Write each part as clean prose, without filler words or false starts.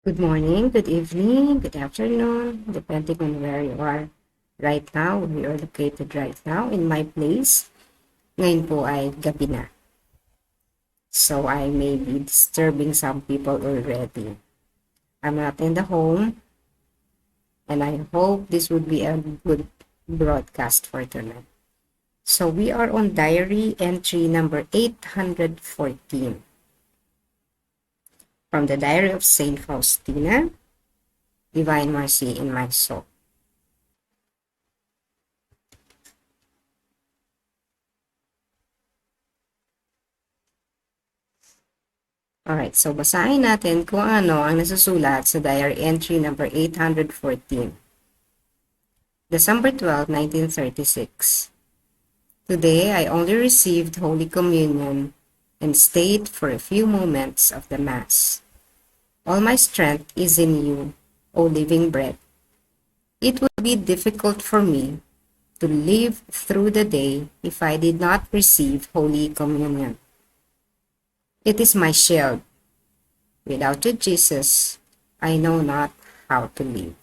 Good morning, good evening, good afternoon, depending on where you are right now, where you are located right now. In my place, ngayon po ay gabi na. So I may be disturbing some people already. I'm not in the home, and I hope this would be a good broadcast for tonight. So we are on diary entry number 814 from the Diary of Saint Faustina, Divine Mercy in My Soul. Alright, so basahin natin kung ano ang nasusulat sa diary entry number 814. December 12, 1936. Today, I only received Holy Communion and stayed for a few moments of the Mass. All my strength is in you, O living bread. It would be difficult for me to live through the day if I did not receive Holy Communion. It is my shield. Without you, Jesus, I know not how to live.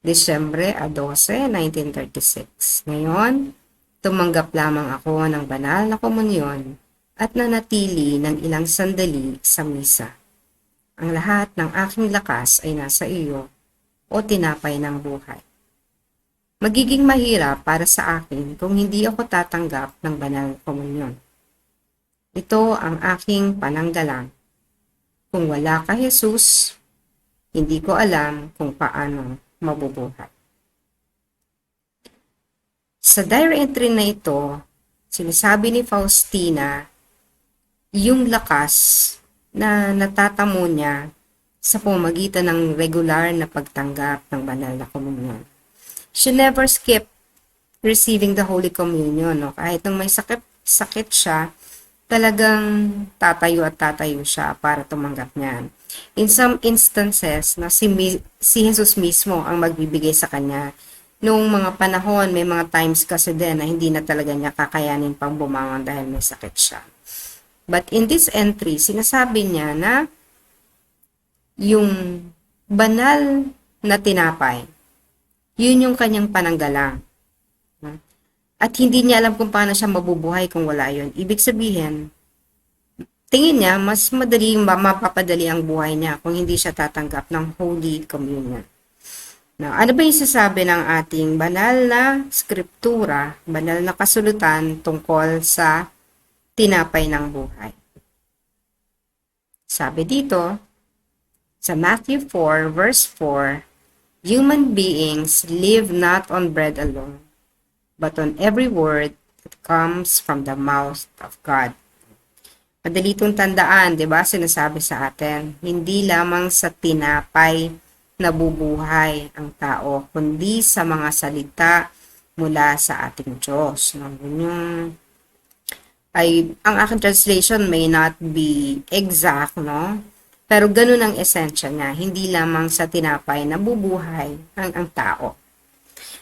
Disyembre 12, 1936. Ngayon, tumanggap lamang ako ng banal na komunyon at nanatili ng ilang sandali sa misa. Ang lahat ng aking lakas ay nasa iyo, o tinapay ng buhay. Magiging mahirap para sa akin kung hindi ako tatanggap ng banal na komunyon. Ito ang aking pananggalang. Kung wala ka, Jesus, hindi ko alam kung paano mabubuhay. Sa diary entry na ito, sinasabi ni Faustina yung lakas na natatamo niya sa pamamagitan ng regular na pagtanggap ng banal na komunyon. She never skipped receiving the Holy Communion. No? Kahit nung may sakit siya, talagang tatayo at tatayo siya para tumanggap niyan. In some instances, na si Jesus mismo ang magbibigay sa kanya. Noong mga panahon, may mga times kasi din na hindi na talaga niya kakayanin pang bumangon dahil may sakit siya. But in this entry, sinasabi niya na yung banal na tinapay, yun yung kanyang pananggalang. At hindi niya alam kung paano siya mabubuhay kung wala yun. Ibig sabihin, tingin niya, mas mapapadali ang buhay niya kung hindi siya tatanggap ng Holy Communion. Now, ano ba yung sasabi ng ating banal na skriptura, banal na kasulutan tungkol sa tinapay ng buhay? Sabi dito, sa Matthew 4, verse 4, human beings live not on bread alone, but on every word that comes from the mouth of God. Madali itong tandaan, di ba? Sinasabi sa atin, hindi lamang sa tinapay nabubuhay ang tao, kundi sa mga salita mula sa ating Diyos. Ang aking translation may not be exact, no? Pero ganun ang esensya niya, hindi lamang sa tinapay nabubuhay ang tao.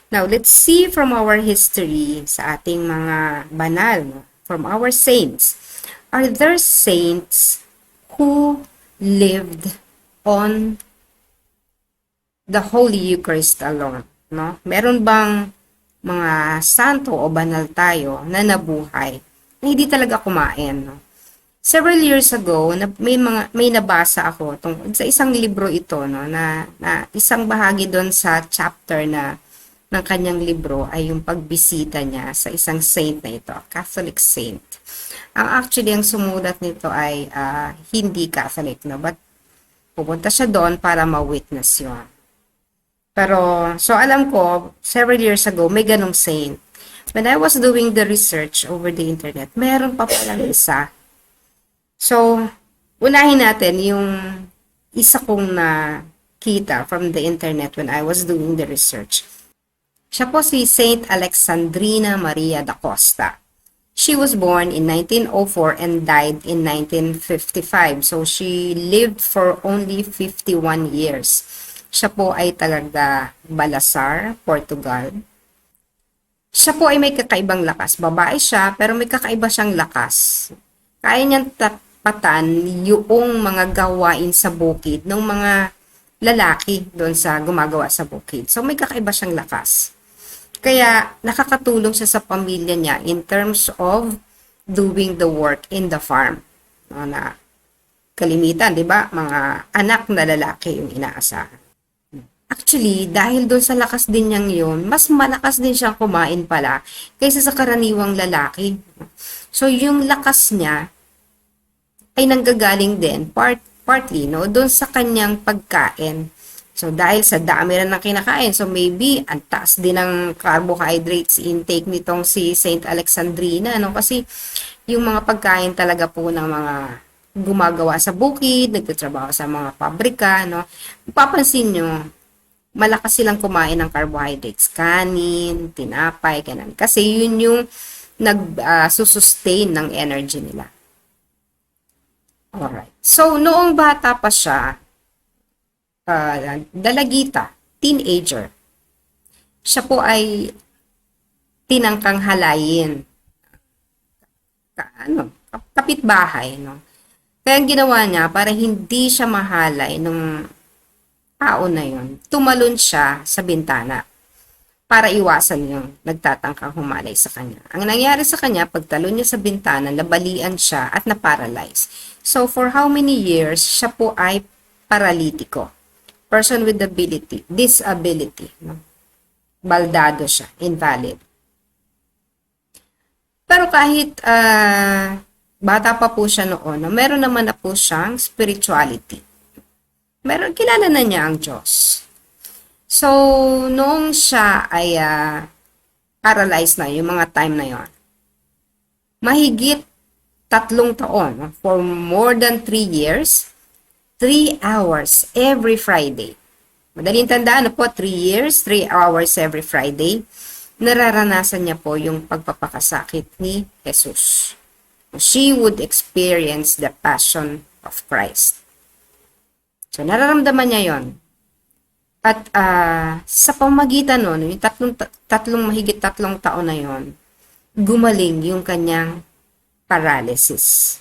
Now, let's see from our history sa ating mga banal, from our saints. Are there saints who lived on the Holy Eucharist alone? No? Meron bang mga santo o banal tayo na nabuhay na hindi talaga kumain? No? Several years ago, may nabasa ako sa isang libro ito, no, na isang bahagi doon sa chapter ng kanyang libro ay yung pagbisita niya sa isang saint na ito, Catholic saint. Actually, ang sumulat nito ay hindi Catholic, no? But pupunta siya doon para ma-witness yun. Pero, so alam ko, several years ago, may ganong saint. When I was doing the research over the internet, meron pa palang isa. So, unahin natin yung isa kong nakita from the internet when I was doing the research. Siya po si Saint Alexandrina Maria da Costa. She was born in 1904 and died in 1955. So, she lived for only 51 years. Siya po ay talaga Balasar, Portugal. Siya po ay may kakaibang lakas. Babae siya, pero may kakaiba siyang lakas. Kaya niyang patan yung mga gawain sa bukid ng mga lalaki doon sa gumagawa sa bukid. So may kakaiba siyang lakas. Kaya nakakatulong siya sa pamilya niya in terms of doing the work in the farm. No, na kalimitan, di ba? Mga anak na lalaki yung inaasahan. Actually, dahil doon sa lakas din niyang yun, mas malakas din siyang kumain pala kaysa sa karaniwang lalaki. So, yung lakas niya ay nanggagaling din partly no, doon sa kanyang pagkain. So, dahil sa dami rin ng kinakain, so maybe ang taas din ng carbohydrates intake nitong si Saint Alexandrina, no? Kasi yung mga pagkain talaga po ng mga gumagawa sa bukid, nagtatrabaho sa mga pabrika, no? Papansin nyo, malakas silang kumain ng carbohydrates, kanin, tinapay, ganun. Kasi yun yung nag-sustain ng energy nila. Alright. So, noong bata pa siya, dalagita, teenager, siya po ay tinangkang halayin. Kapitbahay, no? Kaya ang ginawa niya, para hindi siya mahalay nung tao na yun, tumalon siya sa bintana para iwasan yung nagtatangkang humalay sa kanya. Ang nangyari sa kanya, pagtalon niya sa bintana, nabalian siya at naparalyze. So, for how many years, siya po ay paralitiko. Person with disability. No? Baldado siya, invalid. Pero kahit bata pa po siya noon, no, meron naman na po siyang spirituality. Kilala na niya ang Diyos. So, noong siya ay paralyzed na, yung mga time na yon, mahigit 3 taon, no, for more than 3 years, 3 hours every Friday. Madaling tandaan na po, 3 years, 3 hours every Friday, nararanasan niya po yung pagpapakasakit ni Jesus. She would experience the passion of Christ. So, nararamdaman niya yon. At sa pamagitan nun, yung mahigit 3 taon na yon, gumaling yung kanyang paralysis.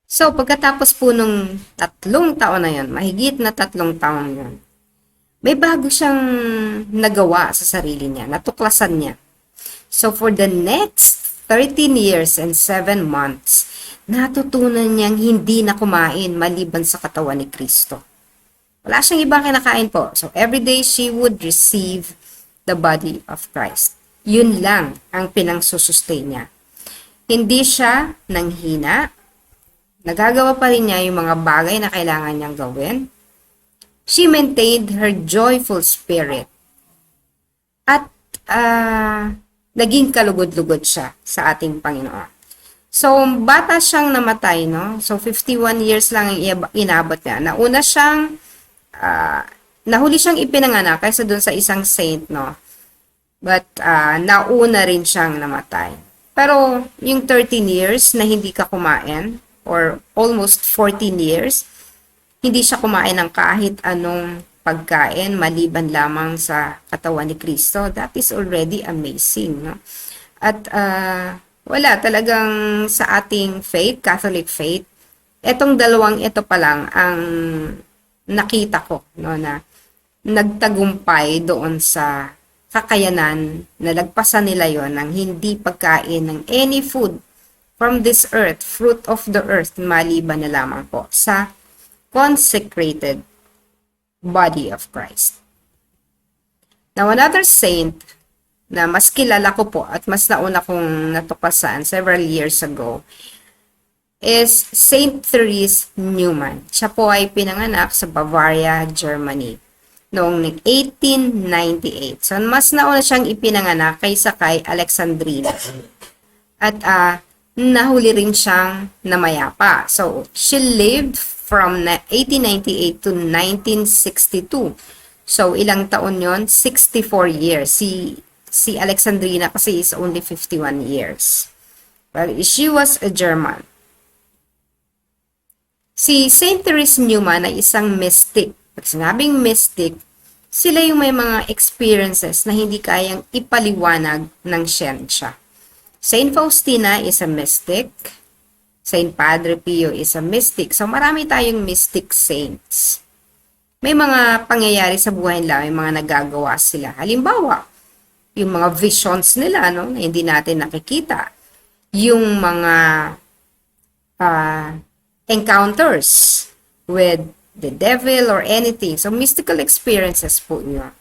So, pagkatapos po nung 3 taon na yon, mahigit na 3 taon yon, may bago siyang nagawa sa sarili niya, natuklasan niya. So, for the next 13 years and 7 months, natutunan niyang hindi na kumain maliban sa katawan ni Kristo. Wala siyang ibang kinakain po. So, every day she would receive the body of Christ. Yun lang ang pinangsusustain niya. Hindi siya nanghina. Nagagawa pa rin niya yung mga bagay na kailangan niyang gawin. She maintained her joyful spirit. At naging kalugod-lugod siya sa ating Panginoon. So, bata siyang namatay, no? So, 51 years lang ang inabot niya. Nauna siyang, nahuli siyang ipinanganak kaysa dun sa isang saint, no? But, nauna rin siyang namatay. Pero, yung 13 years na hindi ka kumain, or almost 14 years, hindi siya kumain ng kahit anong pagkain maliban lamang sa katawan ni Kristo. That is already amazing, no? At, wala, talagang sa ating faith, Catholic faith, etong dalawang ito pa lang ang nakita ko, no, na nagtagumpay doon sa kakayanan na lagpasan nila yon ng hindi pagkain ng any food from this earth, fruit of the earth, maliban na lamang po sa consecrated body of Christ. Now, another saint na mas kilala ko po at mas nauna kong natuklasan several years ago is Saint Therese Neumann. Siya po ay pinanganak sa Bavaria, Germany noong 1898. So, mas nauna siyang ipinanganak kaysa kay Alexandrina. At nahuli rin siyang namayapa. So, she lived from 1898 to 1962. So, ilang taon yon? 64 years. Si Alexandrina kasi is only 51 years. Well, she was a German. Si Saint Therese Neumann ay isang mystic. Pag sinabing mystic, sila yung may mga experiences na hindi kayang ipaliwanag ng siyensya. Saint Faustina is a mystic. Saint Padre Pio is a mystic. So, marami tayong mystic saints. May mga pangyayari sa buhay nila, may mga nagagawa sila. Halimbawa, yung mga visions nila, no, na hindi natin nakikita. Yung mga encounters with the devil or anything. So, mystical experiences po nyo.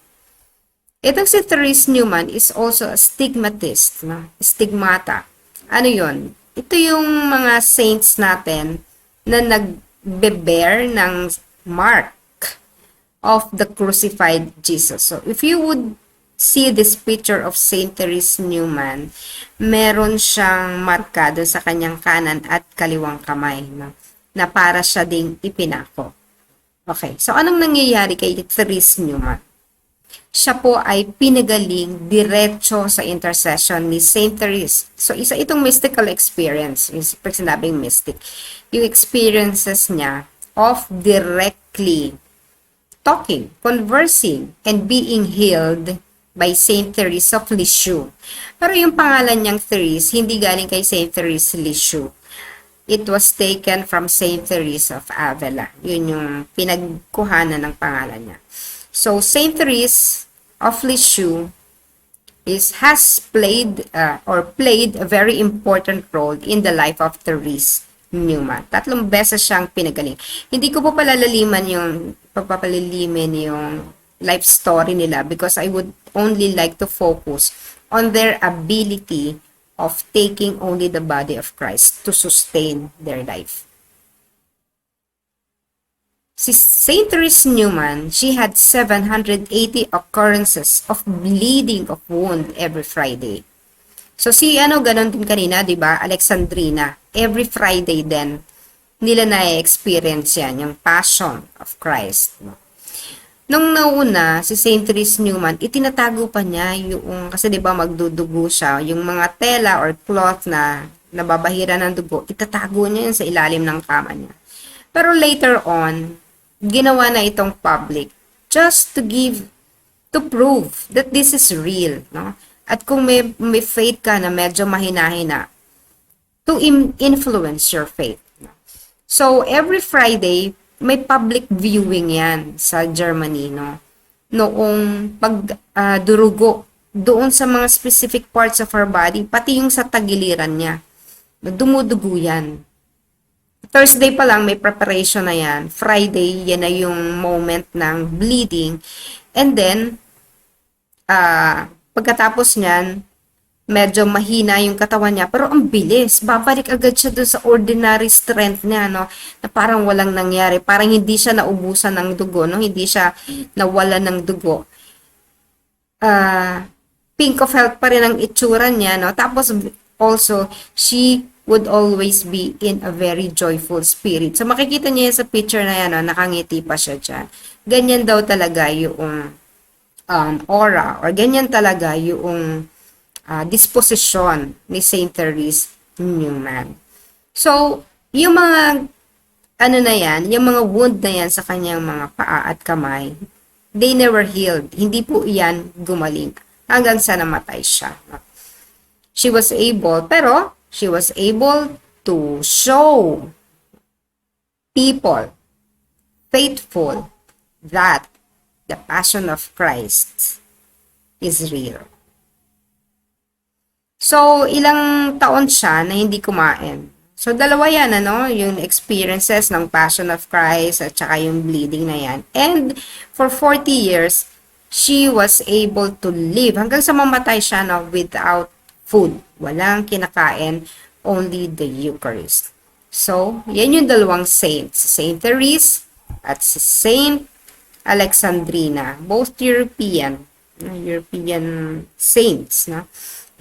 Itong si Therese Newman is also a stigmatist. No? Stigmata. Ano yon? Ito yung mga saints natin na nagbe-bear ng mark of the crucified Jesus. So, if you would see this picture of Saint Therese Newman, meron siyang markado sa kanyang kanan at kaliwang kamay, no? Na para siya ding ipinako. Okay, so anong nangyayari kay Therese Newman? Siya po ay pinagaling diretso sa intercession ni Saint Therese. So, isa itong mystical experience, yung pag sinabing mystic, yung experiences niya of directly talking, conversing, and being healed by Saint Therese of Lisieux. Pero yung pangalan niyang Therese, hindi galing kay Saint Therese Lisieux. It was taken from Saint Therese of Avila. Yun yung pinagkuhanan ng pangalan niya. So, Saint Therese of Lisieux has played a very important role in the life of Therese Newman. 3 beses siyang pinagaling. Hindi ko po papalilimin yung life story nila because I would only like to focus on their ability of taking only the body of Christ to sustain their life. Si Saint Therese Newman, she had 780 occurrences of bleeding of wound every Friday. So ganon din kanina, 'di ba? Alexandrina, every Friday din nila na-experience yan, yung Passion of Christ. Nung nauna, si Saint Therese Newman, itinatago pa niya yung, kasi 'di ba magdudugo siya, yung mga tela or cloth na nababahira ng dugo, itatago niya yun sa ilalim ng kama niya. Pero later on, ginawa na itong public just to prove that this is real, no? At kung may faith ka na medyo mahina-hina, to influence your faith. No? So, every Friday, may public viewing yan sa Germany, no? Noong pagdurugo doon sa mga specific parts of our body, pati yung sa tagiliran niya. Dumudugo yan. Thursday pa lang may preparation na yan. Friday, yan na yung moment ng bleeding. And then, pagkatapos niyan, medyo mahina yung katawan niya, pero ang bilis. Babalik agad siya doon sa ordinary strength niya, no? Na parang walang nangyari. Parang hindi siya naubusan ng dugo, no? Hindi siya nawalan ng dugo. Pink of health pa rin ang itsura niya, no? Tapos, also, she would always be in a very joyful spirit. So, makikita niya sa picture na yan, no? Nakangiti pa siya dyan. Ganyan daw talaga yung aura, or ganyan talaga yung disposition ni Saint Therese Newman. So, yung mga yung mga wound na yan sa kanyang mga paa at kamay, they never healed. Hindi po yan gumaling hanggang sa namatay siya. She was able to show people faithful that the Passion of Christ is real. So, ilang taon siya na hindi kumain. So, dalawa yan, yung experiences ng Passion of Christ at saka yung bleeding na yan. And for 40 years, she was able to live hanggang sa mamatay siya without food. Walang kinakain, only the Eucharist. So, yan yung dalawang saints. Saint Therese at si Saint Alexandrina. Both European saints,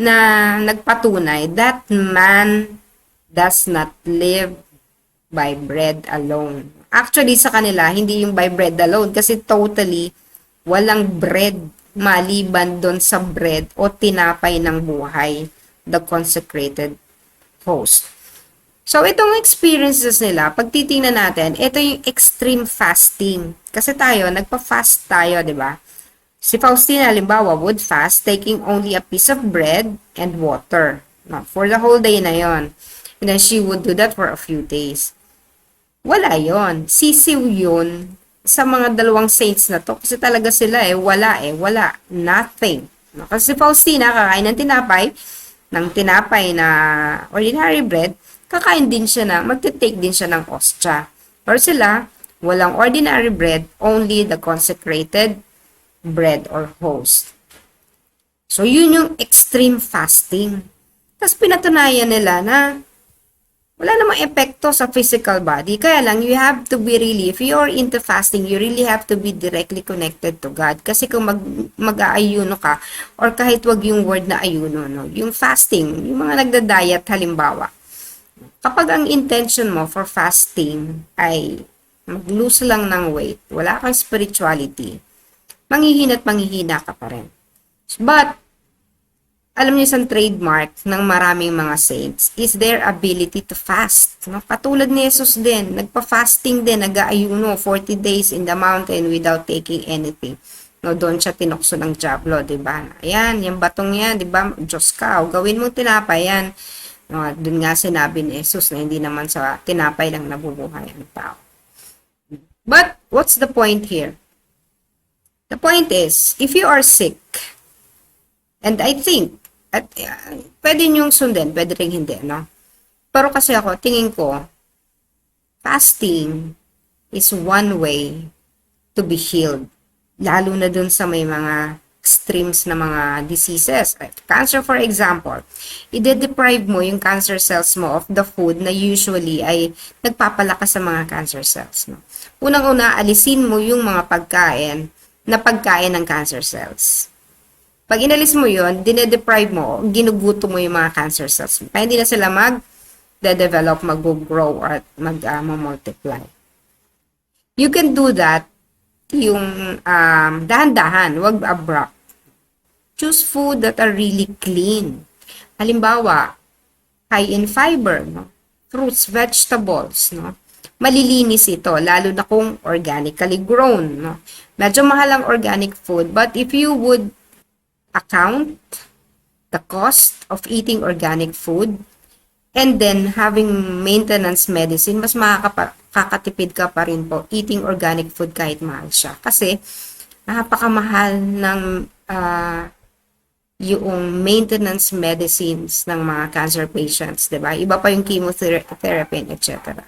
na nagpatunay that man does not live by bread alone. Actually, sa kanila, hindi yung by bread alone kasi totally walang bread maliban doon sa bread o tinapay ng buhay, the consecrated host. So, itong experiences nila, pag titingnan natin, ito yung extreme fasting. Kasi tayo, nagpa-fast tayo, di ba? Si Faustina, halimbawa, would fast taking only a piece of bread and water. For the whole day na yon. And then she would do that for a few days. Wala yon. Sisiw yun sa mga dalawang saints na to. Kasi talaga sila wala. Nothing. No? Kasi si Faustina, kakain ng tinapay na ordinary bread, kakain din siya magte-take din siya ng ostya. Or sila, walang ordinary bread, only the consecrated bread or host. So, yun yung extreme fasting. Tapos, pinatunayan nila na wala namang epekto sa physical body. Kaya lang, you have to be really, if you're into fasting, you really have to be directly connected to God. Kasi kung mag-aayuno ka, or kahit wag yung word na ayuno, no? Yung fasting, yung mga nagda-diet halimbawa, kapag ang intention mo for fasting ay mag-lose lang ng weight, wala kang spirituality, manghihina ka pa rin. But, alam niyo isang trademark ng maraming mga saints is their ability to fast. No? Katulad ni Jesus din, nagpa-fasting din, nag-aayuno 40 days in the mountain without taking anything. No, doon siya tinukso ng diablo, di ba? Ayan, yung batong yan, di ba? Diyos ka, gawin mo tinapay yan. No, doon nga sinabi ni Jesus na hindi naman sa tinapay lang nabubuhay ang tao. But, what's the point here? The point is, if you are sick, and I think, at pwede niyong sundin, pwede rin hindi, no? Pero kasi ako, tingin ko, fasting is one way to be healed. Lalo na dun sa may mga extremes na mga diseases. Cancer, for example, i-deprive mo yung cancer cells mo of the food na usually ay nagpapalakas sa mga cancer cells, no? Unang-una, alisin mo yung mga pagkain ng cancer cells. Pag inalis mo yun, dinedeprive mo, ginuguto mo yung mga cancer cells. Kaya hindi na sila mag-develop, mag-grow, or mag-multiply. You can do that yung dahan-dahan, wag abrupt. Choose food that are really clean. Halimbawa, high in fiber, no? Fruits, vegetables, no? Malilinis ito, lalo na kung organically grown, no? Medyo mahal ang organic food, but if you would account the cost of eating organic food and then having maintenance medicine, mas makakatipid ka pa rin po eating organic food kahit mahal siya. Kasi napakamahal ng yung maintenance medicines ng mga cancer patients, diba? Iba pa yung chemotherapy, etc.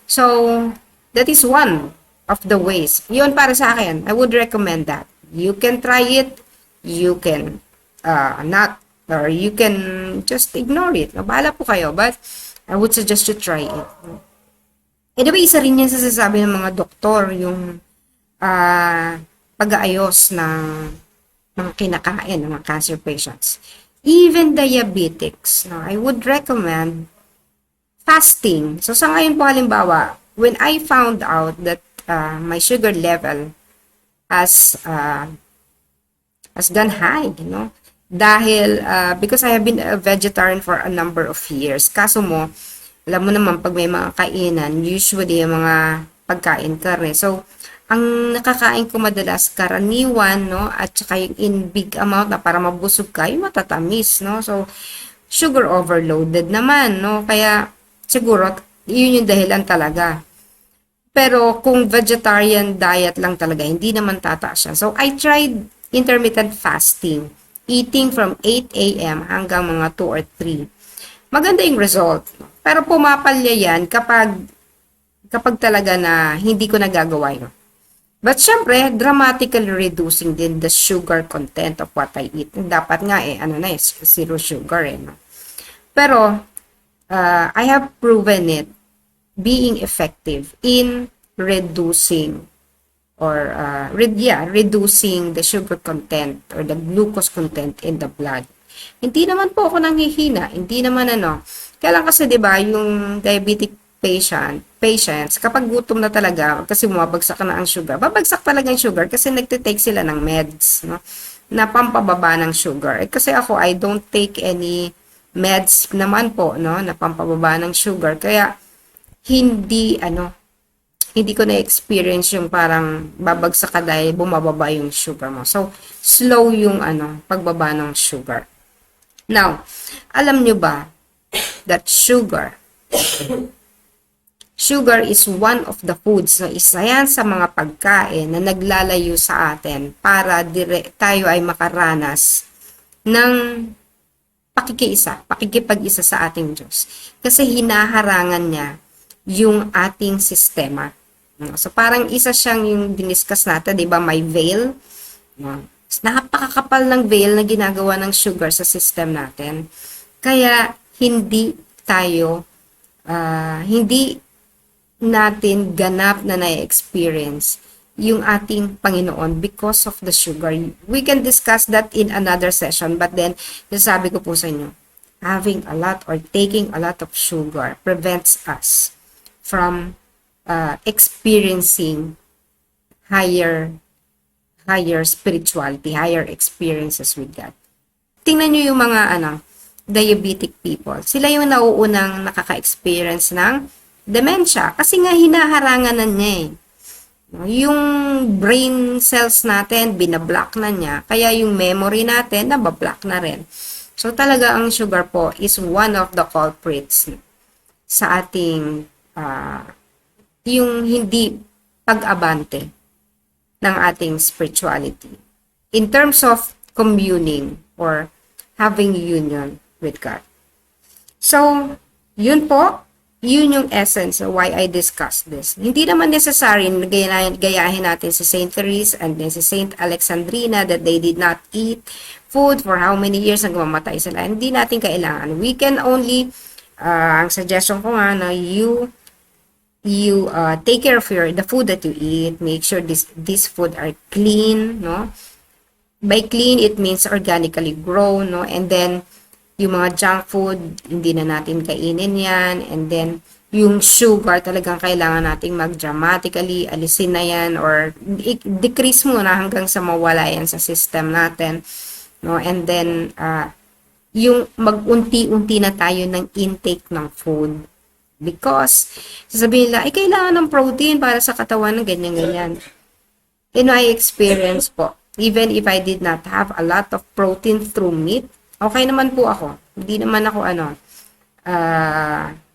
So, that is one of the ways. Yun para sa akin, I would recommend that. You can try it, you can not, or you can just ignore it. Bahala po kayo, but I would suggest you try it. Anyway, isa rin yan sa sasabi ng mga doktor, yung pag-aayos ng kinakain ng mga cancer patients. Even diabetics, no, I would recommend fasting. So, sa ngayon po halimbawa, when I found out that my sugar level has gone high, no? Dahil, because I have been a vegetarian for a number of years. Kaso mo, alam mo naman, pag may mga kainan, usually yung mga pagkain karne. So, ang nakakain ko madalas, karaniwan, no? At saka yung in big amount na para mabusog ka, yung matatamis, no? So, sugar overloaded naman, no? Kaya, siguro, yun yung dahilan talaga. Pero, kung vegetarian diet lang talaga, hindi naman tataas siya. So, I tried intermittent fasting, eating from 8 a.m. hanggang mga 2 or 3. Maganda yung result. Pero pumapalya yan kapag talaga na hindi ko nagagawa yun. But syempre, dramatically reducing din the sugar content of what I eat. Dapat nga zero sugar no? Pero, I have proven it being effective in reducing or reducing the sugar content or the glucose content in the blood. Hindi naman po ako nanghihina, hindi naman Kaya lang kasi 'di ba, yung diabetic patients kapag gutom na talaga kasi bumabagsak na ang sugar. Babagsak talaga ang sugar kasi nagte-take sila ng meds, no? Na pampababa ng sugar. Kasi ako I don't take any meds naman po, no, na pampababa ng sugar. Kaya hindi ko na-experience yung parang babagsak ka dahil bumababa yung sugar mo. So, slow yung pagbaba ng sugar. Now, alam nyo ba, that sugar is one of the foods, no? Isa yan sa mga pagkain na naglalayo sa atin para tayo ay makaranas ng pakikipag-isa sa ating Diyos. Kasi hinaharangan niya yung ating sistema. No? So parang isa siyang yung diniscuss natin, di ba? May veil. No? Napakakapal ng veil na ginagawa ng sugar sa system natin. Kaya hindi natin ganap na na-experience yung ating Panginoon because of the sugar. We can discuss that in another session, but then, nasabi ko po sa inyo, having a lot or taking a lot of sugar prevents us from experiencing higher spirituality, higher experiences with God. Tingnan nyo yung mga diabetic people. Sila yung nauunang nakaka-experience ng dementia kasi nga hinaharangan na niya eh. Yung brain cells natin, binablock na niya. Kaya yung memory natin, nabablock na rin. So talaga ang sugar po is one of the culprits sa ating yung hindi pag-abante ng ating spirituality. In terms of communing or having union with God. So, yun po, yun yung essence of why I discussed this. Hindi naman necessary na gayahin natin si Saint Therese and then si Saint Alexandrina that they did not eat food for how many years hanggang mamatay sila. Hindi natin kailangan. We can only, ang suggestion ko nga na you take care of the food that you eat. Make sure this food are clean, no? By clean, it means organically grown, no? And then, yung mga junk food, hindi na natin kainin yan. And then, yung sugar, talagang kailangan nating mag-dramatically alisin na yan or decrease muna hanggang sa mawala yan sa system natin. No? And then, yung mag-unti-unti na tayo ng intake ng food. Because, sasabihin nila, kailangan ng protein para sa katawan ng ganyan-ganyan. In my experience po, even if I did not have a lot of protein through meat, okay naman po ako. Hindi naman ako,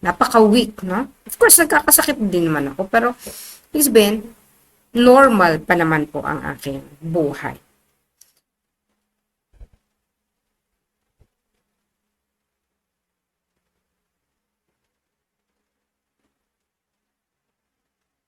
napaka-weak, no? Of course, nagkakasakit din naman ako. Pero, it's been, normal pa naman po ang aking buhay.